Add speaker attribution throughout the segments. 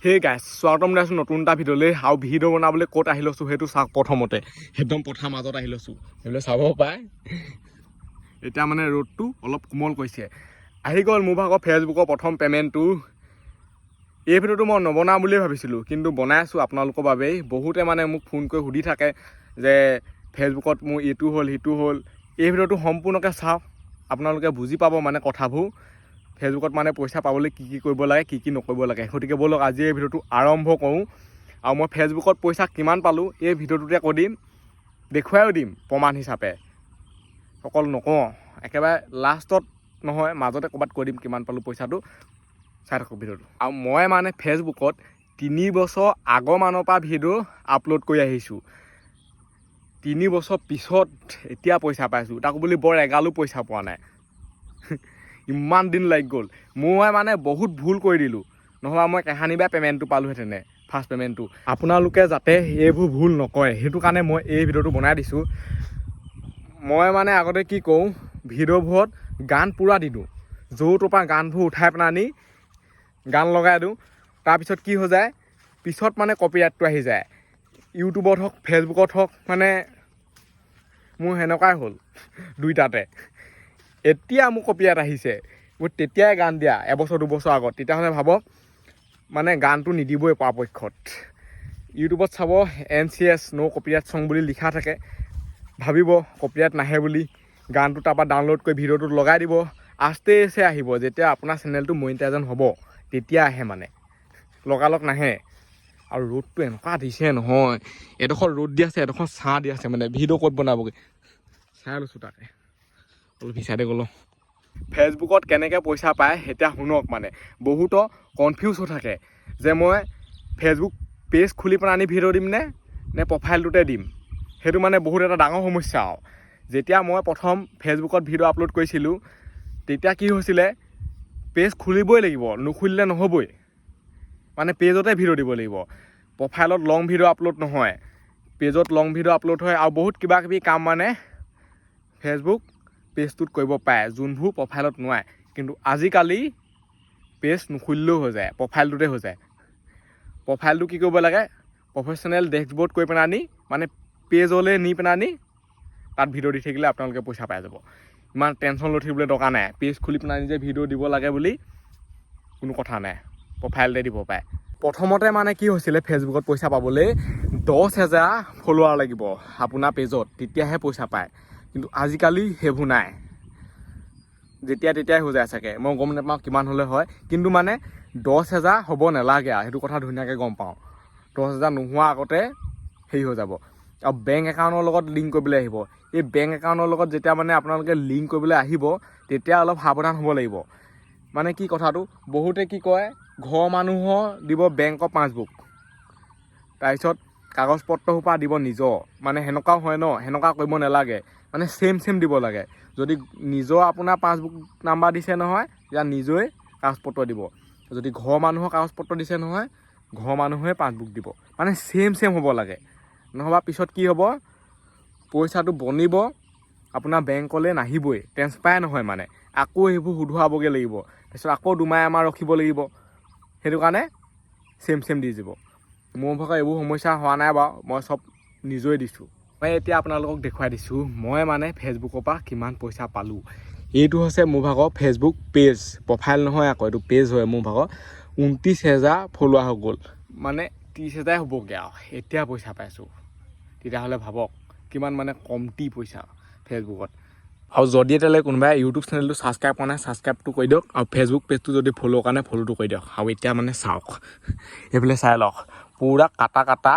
Speaker 1: Hey guys, স্বাগতম জনাইছোঁ নতুন এটা ভিডিঅ'লৈ আৰু ভিডিঅ' বনাবলৈ ক'ত আহি লৈছোঁ সেইটো চাওক প্ৰথমতে একদম পথাৰ মাজত আহি লৈছোঁ সেইবিলাক চাব পায় এতিয়া মানে ৰ'দটো অলপ কোমল কৰিছে আহি গ'ল মোৰ ভাগৰ ফেচবুকৰ প্ৰথম পে'মেণ্টটো এই ভিডিঅ'টো মই নবনাওঁ বুলিয়ে ভাবিছিলোঁ কিন্তু বনাই আছোঁ আপোনালোকৰ বাবেই বহুতে মানে মোক ফোন কৰি সুধি থাকে যে ফেচবুকত মোৰ এইটো হ'ল সিটো হ'ল এই ভিডিঅ'টো সম্পূৰ্ণকৈ চাওক আপোনালোকে বুজি পাব মানে কথাবোৰ ফেচবুকত মানে পইচা পাবলৈ কি কৰিব লাগে কি নকৰিব লাগে গতিকে বলক আজি এই ভিডিঅ'টো আৰম্ভ কৰোঁ আৰু মই ফেচবুকত পইচা কিমান পালোঁ এই ভিডিঅ'টোতে কৈ দিম দেখুৱাইও দিম প্ৰমাণ হিচাপে অকল নকওঁ একেবাৰে লাষ্টত নহয় মাজতে ক'ৰবাত কৈ দিম কিমান পালোঁ পইচাটো চাই থাকক ভিডিঅ'টো আৰু মই মানে ফেচবুকত 3 বছৰ আগৰ মানৰ পৰা ভিডিঅ' আপলোড কৰি আহিছোঁ 3 বছৰ পিছত এতিয়া পইচা পাইছোঁ তাকো বুলি বৰ এগালো পইচা পোৱা নাই ইমান দিন লাগি গ'ল মই মানে বহুত ভুল কৰি দিলোঁ নহ'বা মই কাহানিবা পে'মেণ্টটো পালোহেঁতেনে ফাৰ্ষ্ট পে'মেণ্টটো আপোনালোকে যাতে এইবোৰ ভুল নকৰে সেইটো কাৰণে মই এই ভিডিঅ'টো বনাই দিছোঁ মই মানে আগতে কি কৰোঁ ভিডিঅ'বোৰত গান পূৰা দি দিওঁ য'ৰ পৰা গানবোৰ উঠাই পেলাই আনি গান লগাই দিওঁ তাৰপিছত কি হৈ যায় পিছত মানে কপিৰাইটটো আহি যায় ইউটিউবত হওক ফেচবুকত হওক মানে মোৰ সেনেকুৱাই হ'ল দুইটাতে এতিয়া মোৰ কপিৰাইট আহিছে মই তেতিয়াই গান দিয়া এবছৰ দুবছৰ আগত তেতিয়াহ'লে ভাবক মানে গানটো নিদিবই পৰাপক্ষত ইউটিউবত চাব NCS ন' কপিৰাইট চং বুলি লিখা থাকে ভাবিব কপিৰাইট নাহে বুলি গানটো তাৰপৰা ডাউনলোড কৰি ভিডিঅ'টোত লগাই দিব আস্তে আহিব যেতিয়া আপোনাৰ চেনেলটো মনিটাইজেশ্যন হ'ব তেতিয়া আহে মানে লগালগ নাহে আৰু ৰ'দটো এনেকুৱা দিছে নহয় এডোখৰ ৰ'দ দি আছে এডোখৰ ছাঁ দি আছে মানে ভিডিঅ' ক'ত বনাবগৈ চাই লৈছোঁ তাকে অলপ বিচাৰে গ'লো ফেচবুকত কেনেকৈ পইচা পায় এতিয়া শুনক মানে বহুতো কনফিউজ হৈ থাকে যে মই ফেচবুক পেজ খুলি পেলাই আনি ভিডিঅ' দিম নে প্ৰফাইলটোতে দিম সেইটো মানে বহুত এটা ডাঙৰ সমস্যা আৰু যেতিয়া মই প্ৰথম ফেচবুকত ভিডিঅ' আপলোড কৰিছিলোঁ তেতিয়া কি হৈছিলে পেজ খুলিবই লাগিব নুখুলিলে নহ'বই মানে পেজতে ভিডিঅ' দিব লাগিব প্ৰফাইলত লং ভিডিঅ' আপলোড নহয় পেজত লং ভিডিঅ' আপলোড হয় আৰু বহুত কিবা কিবি কাম মানে ফেচবুক পেজটোত কৰিব পাৰে যোনবোৰ প্ৰফাইলত নোৱাৰে কিন্তু আজিকালি পেজ নুখুলিলেও হৈ যায় প্ৰফাইলটোতে হৈ যায় প্ৰফাইলটো কি কৰিব লাগে প্ৰফেশ্যনেল ডেস্কবৰ্ড কৰি পেলাই আনি মানে পেজলৈ নি পেলাই আনি তাত ভিডিঅ' দি থাকিলে আপোনালোকে পইচা পাই যাব ইমান টেনশ্যন লৈ থাকিবলৈ দৰকাৰ নাই পেজ খুলি পেলাই নিজে ভিডিঅ' দিব লাগে বুলি কোনো কথা নাই প্ৰফাইলতে দিব পাৰে প্ৰথমতে মানে কি হৈছিলে ফেচবুকত পইচা পাবলৈ 10,000 ফলোৱাৰ লাগিব আপোনাৰ পেজত তেতিয়াহে পইচা পায় কিন্তু আজিকালি সেইবোৰ নাই তেতিয়াই হৈ যায় চাগে মই গম নাপাওঁ কিমান হ'লে হয় কিন্তু মানে 10,000 হ'ব নালাগে আৰু সেইটো কথা ধুনীয়াকৈ গম পাওঁ 10,000 নোহোৱা আগতে হেৰি হৈ যাব আৰু বেংক একাউণ্টৰ লগত লিংক কৰিবলৈ আহিব এই বেংক একাউণ্টৰ লগত যেতিয়া মানে আপোনালোকে লিংক কৰিবলৈ আহিব তেতিয়া অলপ সাৱধান হ'ব লাগিব মানে কি কথাটো বহুতে কি কয় ঘৰৰ মানুহৰ দিব বেংকৰ পাছবুক তাৰপিছত কাগজ পত্ৰসোপা দিব নিজৰ মানে সেনেকুৱাও হয় ন সেনেকুৱা কৰিব নালাগে মানে চেম দিব লাগে যদি নিজৰ আপোনাৰ পাছবুক নাম্বাৰ দিছে নহয় তেতিয়া নিজেই কাগজ পত্ৰ দিব যদি ঘৰৰ মানুহৰ কাগজ পত্ৰ দিছে নহয় ঘৰৰ মানুহে পাছবুক দিব মানে চেম হ'ব লাগে নহ'বা পিছত কি হ'ব পইচাটো বনিব আপোনাৰ বেংকলৈ নাহিবই ট্ৰেন্সফাৰ নহয় মানে আকৌ সেইবোৰ শুধৰাবগৈ লাগিব তাৰপিছত আকৌ দুমাহ এমাহ ৰখিব লাগিব সেইটো কাৰণে চেম দি দিব মোৰ ভাগৰ এইবোৰ সমস্যা হোৱা নাই বাৰু মই চব নিজেই দিছোঁ মই এতিয়া আপোনালোকক দেখুৱাই দিছোঁ মই মানে ফেচবুকৰ পৰা কিমান পইচা পালোঁ এইটো হৈছে মোৰ ভাগৰ ফেচবুক পেজ প্ৰফাইল নহয় আকৌ এইটো পেজ হয় মোৰ ভাগৰ 29,000 ফলোৱাৰ হৈ গ'ল মানে 30,000 হ'বগৈ আৰু এতিয়া পইচা পাইছোঁ তেতিয়াহ'লে ভাবক কিমান মানে কমটি পইচা ফেচবুকত আৰু যদি এতিয়ালৈ কোনোবাই ইউটিউব চেনেলটো ছাবস্ক্ৰাইব কৰা নাই ছাবস্ক্ৰাইবটো কৰি দিয়ক আৰু ফেচবুক পেজটো যদি ফ'ল' কাৰণে ফ'ল'টো কৰি দিয়ক আৰু এতিয়া মানে চাওক এইফালে চাই লওক পূৰা কাটা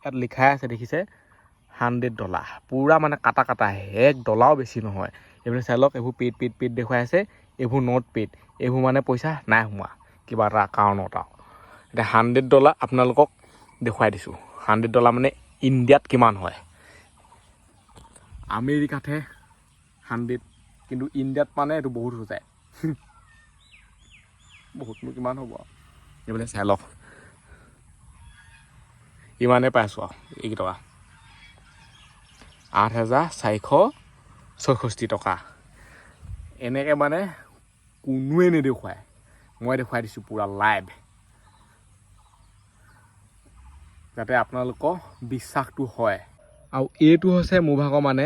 Speaker 1: ইয়াত লিখাই আছে দেখিছে $100 পূৰা মানে কাটা $1 বেছি নহয় এইফালে চাই লওক এইবোৰ পেইড দেখুৱাই আছে এইবোৰ নট পেইড এইবোৰ মানে পইচা নাই সোমোৱা কিবা এটা কাৰণত আৰু এতিয়া $100 আপোনালোকক দেখুৱাই দিছোঁ $100 মানে ইণ্ডিয়াত কিমান হয় আমেৰিকাতহে 100 কিন্তু ইণ্ডিয়াত মানে এইটো বহুত হৈ যায় বহুতনো কিমান হ'ব আৰু এইফালে চাই লওক ইমানেই পাইছোঁ আৰু এইকেইটকা 8,466 টকা এনেকৈ মানে কোনোৱে নেদেখুৱায় মই দেখুৱাই দিছোঁ পূৰা লাইভ যাতে আপোনালোকৰ বিশ্বাসটো হয়। আৰু এইটো হৈছে মোৰ ভাগৰ মানে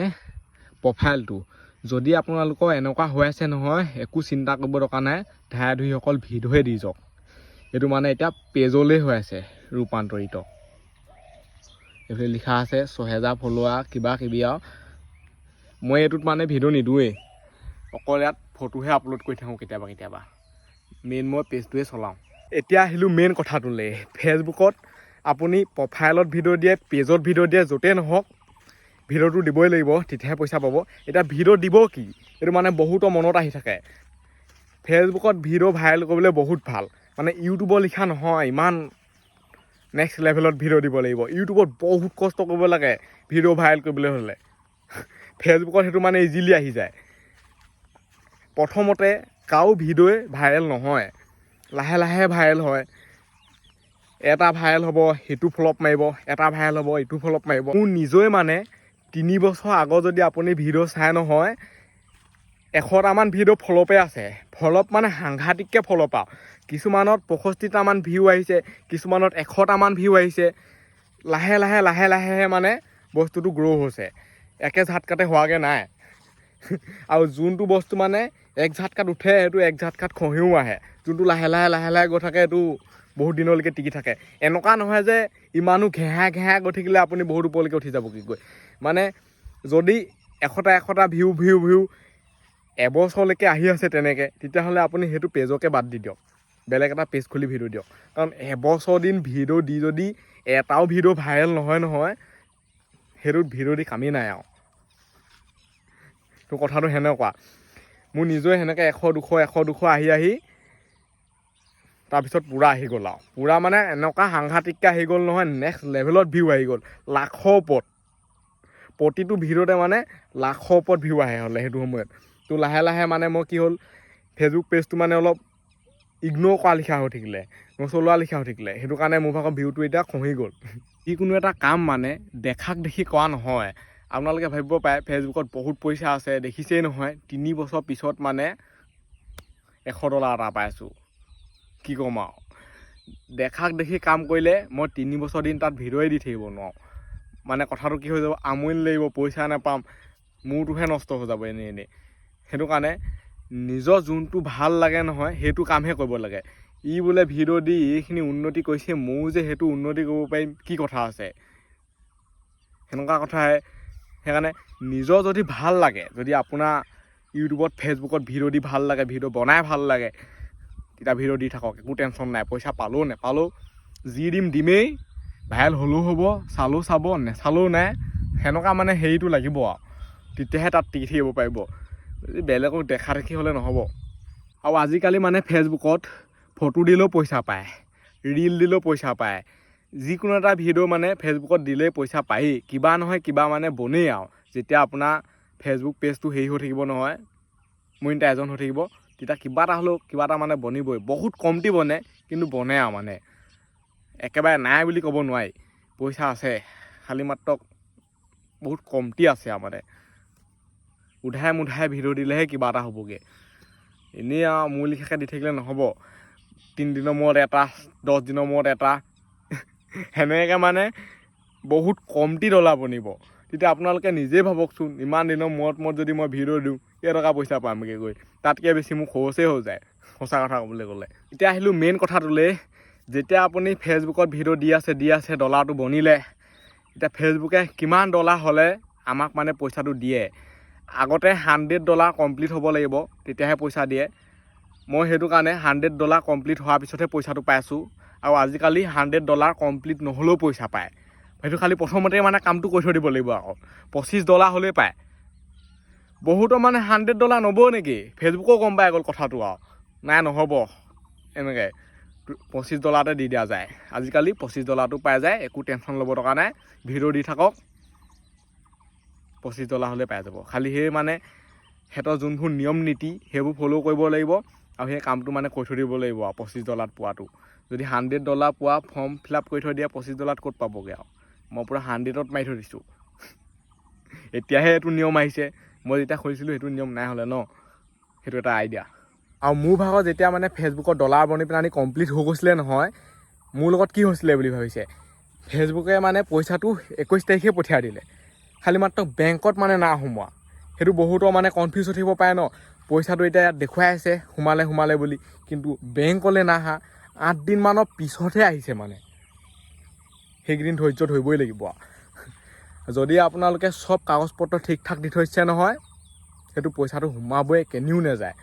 Speaker 1: প্ৰফাইলটো। যদি আপোনালোকৰ এনেকুৱা হৈ আছে নহয়, একো চিন্তা কৰিব দৰকাৰ নাই, ধাই ধুই অকল ভিডিঅ'হে দি যাওক। এইটো মানে এতিয়া পেজলৈ হৈ আছে ৰূপান্তৰিত। এইফালে লিখা আছে 6000 ফলোৱাৰ কিবা কিবি আৰু। মই এইটোত মানে ভিডিঅ' নিদিওঁৱেই, অকল ইয়াত ফটোহে আপলোড কৰি থাকোঁ কেতিয়াবা কেতিয়াবা। মেইন মই পেজটোৱে চলাওঁ। এতিয়া আহিলোঁ মেইন কথাটোলৈ। ফেচবুকত আপুনি প্ৰফাইলত ভিডিঅ' দিয়ে, পেজত ভিডিঅ' দিয়ে, য'তেই নহওক ভিডিঅ'টো দিবই লাগিব, তেতিয়াহে পইচা পাব। এতিয়া ভিডিঅ' দিব কি, এইটো মানে বহুতৰ মনত আহি থাকে। ফেচবুকত ভিডিঅ' ভাইৰেল কৰিবলৈ বহুত ভাল, মানে ইউটিউবৰ লিখা নহয় ইমান নেক্সট লেভেলত ভিডিঅ' দিব লাগিব। ইউটিউবত বহুত কষ্ট কৰিব লাগে ভিডিঅ' ভাইৰেল কৰিবলৈ হ'লে। ফেচবুকত সেইটো মানে ইজিলি আহি যায়। প্ৰথমতে কাৰো ভিডিঅ'ই ভাইৰেল নহয়, লাহে লাহে ভাইৰেল হয়। এটা ভাইৰেল হ'ব, সেইটো ফ্লপ মাৰিব, এটা ভাইৰেল হ'ব, ইটো ফ্লপ মাৰিব। মোৰ নিজে মানে 3 বছৰ আগত যদি আপুনি ভিডিঅ' চাই নহয়, 100টামান ভিডিঅ' ফ্লপে আছে। ফ্লপ মানে সাংঘাতিককৈ ফ্লপ আৰু। কিছুমানত 65টামান ভিউ আহিছে, কিছুমানত 100টামান ভিউ আহিছে। লাহে লাহে লাহে লাহে মানে বস্তুটো গ্ৰ' হৈছে, একে ঝাটকাতে হোৱাগৈ নাই। আৰু যোনটো বস্তু মানে এক ঝাটকাত উঠে, সেইটো এক ঝাটকাত খহিও আহে। যোনটো লাহে লাহে লাহে লাহে গৈ থাকে, এইটো বহুত দিনলৈকে টিকি থাকে। এনেকুৱা নহয় যে ইমানো ঘেঁহা ঘেঁহা গৈ থাকিলে আপুনি বহুত ওপৰলৈকে উঠি যাব কি গৈ। মানে যদি 100টা ভিউ এবছৰলৈকে আহি আছে তেনেকৈ, তেতিয়াহ'লে আপুনি সেইটো পেজকে বাদ দি দিয়ক, বেলেগ এটা পেজ খুলি ভিডিঅ' দিয়ক। কাৰণ এবছৰ দিন ভিডিঅ' দি যদি এটাও ভিডিঅ' ভাইৰেল নহয়, সেইটোত ভিডিঅ' দি কামেই নাই আৰু। তো কথাটো সেনেকুৱা। মোৰ নিজে সেনেকৈ 100 200 আহি তাৰপিছত পূৰা আহি গ'ল আৰু। পূৰা মানে এনেকুৱা সাংঘাতিককৈ আহি গ'ল নহয়, নেক্সট লেভেলত ভিউ আহি গ'ল, লাখৰ ওপৰত। প্ৰতিটো ভিডিঅ'তে মানে লাখৰ ওপৰত ভিউ আহে হ'লে সেইটো সময়ত। তো লাহে লাহে মানে মই কি হ'ল, ফেচবুক পেজটো মানে অলপ ইগন'ৰ কৰা লিখা হৈ থাকিলে, নচলোৱা লিখা হৈ থাকিলে। সেইটো কাৰণে মোৰ ভাগৰ ভিউটো এতিয়া খহি গ'ল। যিকোনো এটা কাম মানে দেখাক দেখি কৰা নহয়। আপোনালোকে ভাবিব পাৰে ফেচবুকত বহুত পইচা আছে, দেখিছেই নহয় 3 বছৰ পিছত মানে $100 এটা পাইছোঁ। কি ক'ম আৰু, দেখাক দেখি কাম কৰিলে মই 3 বছৰ দিন তাত ভিডিঅ'ই দি থাকিব নোৱাৰোঁ। মানে কথাটো কি হৈ যাব, আমনি লাগিব, পইচা নাপাম, মোৰটোহে নষ্ট হৈ যাব এনেই। সেইটো কাৰণে নিজৰ যোনটো ভাল লাগে নহয়, সেইটো কামহে কৰিব লাগে। ই বোলে ভিডিঅ' দি এইখিনি উন্নতি কৰিছে, ময়ো যে সেইটো উন্নতি কৰিব পাৰিম, কি কথা আছে, সেনেকুৱা কথাহে। সেইকাৰণে নিজৰ যদি ভাল লাগে, যদি আপোনাৰ ইউটিউবত ফেচবুকত ভিডিঅ' দি ভাল লাগে, ভিডিঅ' বনাই ভাল লাগে, তেতিয়া ভিডিঅ' দি থাকক, একো টেনশ্যন নাই। পইচা পালেও নেপালেও যি দিমেই, ভাইৰেল হ'লেও হ'ব, চালেও চাব, নেচালেও নাই। সেনেকুৱা মানে হেৰিটো লাগিব আৰু, তেতিয়াহে তাত টিকি থাকিব পাৰিব। বেলেগক দেখা দেখি হ'লে নহ'ব। আৰু আজিকালি মানে ফেচবুকত ফটো দিলেও পইচা পায়, ৰীল দিলেও পইচা পায়। যিকোনো এটা ভিডিঅ' মানে ফেচবুকত দিলেই পইচা পায়েই, কিবা নহয় কিবা মানে বনেই আৰু। যেতিয়া আপোনাৰ ফেচবুক পেজটো হেৰি হৈ থাকিব নহয়, মনিটাইজেশ্যন হৈ থাকিব, তেতিয়া কিবা এটা হ'লেও কিবা এটা মানে বনিবই। বহুত কমটি বনে, কিন্তু বনে আৰু মানে একেবাৰে নাই বুলি ক'ব নোৱাৰি। পইচা আছে, খালি মাত্ৰ বহুত কমটি আছে আৰু মানে। উধাই মুধাই ভিডিঅ' দিলেহে কিবা এটা হ'বগৈ। এনেই আৰু মোৰ লিখাকৈ দি থাকিলে নহ'ব। 3 দিনৰ মূৰত এটা, 10 দিনৰ মূৰত এটা, সেনেকৈ মানে বহুত কমটি ডলাৰ বনিব। তেতিয়া আপোনালোকে নিজেই ভাবকচোন, ইমান দিনৰ মূৰত যদি মই ভিডিঅ' দিওঁ, কেইটকা পইচা পামগৈ গৈ। তাতকৈ বেছি মোৰ খৰচেই হৈ যায়, সঁচা কথা ক'বলৈ গ'লে। এতিয়া আহিলোঁ মেইন কথাটোলৈ। যেতিয়া আপুনি ফেচবুকত ভিডিঅ' দি আছে ডলাৰটো বনিলে, এতিয়া ফেচবুকে কিমান ডলাৰ হ'লে আমাক মানে পইচাটো দিয়ে। আগতে $100 কমপ্লিট হ'ব লাগিব, তেতিয়াহে পইচা দিয়ে। মই সেইটো কাৰণে $100 কমপ্লিট হোৱাৰ পিছতহে পইচাটো পাইছোঁ। আৰু আজিকালি $100 কমপ্লিট নহ'লেও পইচা পায়। সেইটো খালি প্ৰথমতে মানে কামটো কৰি থৈ দিব লাগিব। আকৌ $25 হ'লেই পায়। বহুতৰ মানে $100 নবও নেকি, ফেচবুকো গম পাই গ'ল কথাটো আৰু, নাই নহ'ব এনেকৈ $25 দি দিয়া যায়। আজিকালি $25 পাই যায়, একো টেনশ্যন ল'ব দৰকাৰ নাই। ভিডিঅ' দি থাকক, $25 হ'লে পাই যাব। খালি সেই মানে সিহঁতৰ যোনবোৰ নিয়ম নীতি সেইবোৰ ফ'ল' কৰিব লাগিব, আৰু সেই কামটো মানে কৰি থৈ দিব লাগিব আৰু $25 পোৱাটো। যদি $100 পোৱা ফৰ্ম ফিল আপ কৰি থৈ দিয়ে, $25 ক'ত পাবগৈ আৰু। মই পূৰা 100ত মাৰি থৈ দিছোঁ। এতিয়াহে এইটো নিয়ম আহিছে, মই যেতিয়া খুলিছিলোঁ সেইটো নিয়ম নাই হ'লে ন। সেইটো এটা আইডিয়া। আৰু মোৰ ভাগত যেতিয়া মানে ফেচবুকত ডলাৰ বনি পেলাই কমপ্লিট হৈ গৈছিলে নহয়, মোৰ লগত কি হৈছিলে বুলি ভাবিছে, ফেচবুকে মানে পইচাটো 21 তাৰিখে পঠিয়াই দিলে, খালি মাত্ৰ বেংকত মানে না সোমোৱা। সেইটো বহুতো মানে কনফিউজ হৈ থাকিব পাৰে ন, পইচাটো এতিয়া ইয়াত দেখুৱাই আছে সোমালে বুলি, কিন্তু বেংকলৈ নাহা 8 দিনমানৰ পিছতহে আহিছে মানে। সেইকেইদিন ধৈৰ্য ধৰিবই লাগিব। যদি আপোনালোকে চব কাগজ পত্ৰ ঠিক ঠাক দি থৈছে নহয়, সেইটো পইচাটো সোমাবই, কেনিও নাযায়।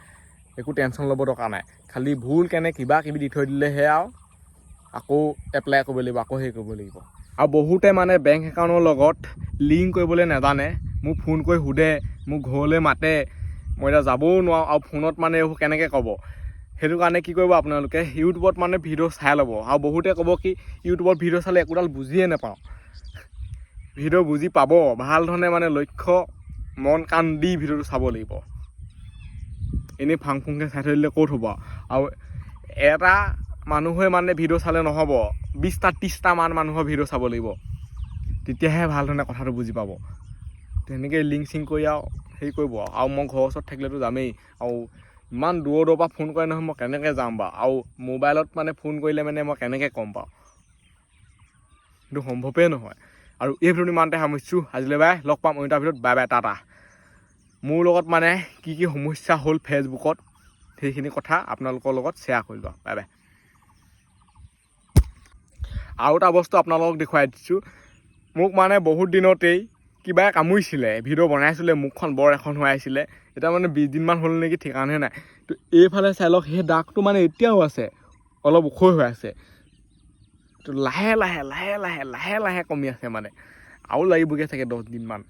Speaker 1: একো টেনশ্যন ল'ব দৰকাৰ নাই। খালি ভুল কেনে কিবা কিবি দি থৈ দিলেহে আৰু আকৌ এপ্লাই কৰিব লাগিব, আকৌ হেৰি কৰিব লাগিব। আৰু বহুতে মানে বেংক একাউণ্টৰ লগত লিংক কৰিবলৈ নাজানে, মোক ফোন কৰি সোধে, মোক ঘৰলৈ মাতে, মই এতিয়া যাবও নোৱাৰোঁ, আৰু ফোনত মানে এইবোৰ কেনেকৈ ক'ব। সেইটো কাৰণে কি কৰিব আপোনালোকে, ইউটিউবত মানে ভিডিঅ' চাই ল'ব। আৰু বহুতে ক'ব কি ইউটিউবত ভিডিঅ' চালে একোডাল বুজিয়ে নাপাওঁ। ভিডিঅ' বুজি পাব, ভাল ধৰণে মানে লক্ষ্য মন কাণ দি ভিডিঅ'টো চাব লাগিব। এনেই ফাং ফুংকৈ চাই থৈ দিলে ক'ত হ'ব। আৰু এটা মানুহে মানে ভিডিঅ' চালে নহ'ব, 20টা 30টা মান মানুহৰ ভিডিঅ' চাব লাগিব, তেতিয়াহে ভাল ধৰণে কথাটো বুজি পাব। তেনেকৈ লিংক চিংক কৰি আৰু হেৰি কৰিব। আৰু মই ঘৰৰ ওচৰত থাকিলেতো যামেই, আৰু ইমান দূৰৰ পৰা ফোন কৰে নহয়, মই কেনেকৈ যাম বাৰু। আৰু মোবাইলত মানে ফোন কৰিলে মানে মই কেনেকৈ ক'ম বাৰু, সেইটো সম্ভৱেই নহয়। আৰু এই ভিডিঅ'টো ইমানতে সামৰিছোঁ। আজিলৈ বাই, লগ পাম অন্য এটা ভিডিঅ'ত। Bye bye, Tata. মোৰ লগত মানে কি সমস্যা হ'ল ফেচবুকত, সেইখিনি কথা আপোনালোকৰ লগত শ্বেয়াৰ কৰিলোঁ। Bye bye. আৰু এটা বস্তু আপোনালোকক দেখুৱাই দিছোঁ, মোক মানে বহুত দিনতেই কিবাই কামুৰিছিলে, ভিডিঅ' বনাইছিলে, মুখখন বৰ এখন হৈ আহিছিলে। এতিয়া মানে 20 দিনমান হ'ল নেকি, ঠিকানহে নাই। তো এইফালে চাই লওক, সেই দাগটো মানে এতিয়াও আছে, অলপ ওখ হৈ আছে। তো লাহে লাহে কমি আছে মানে, আৰু লাগিবগৈ চাগে 10 দিনমান।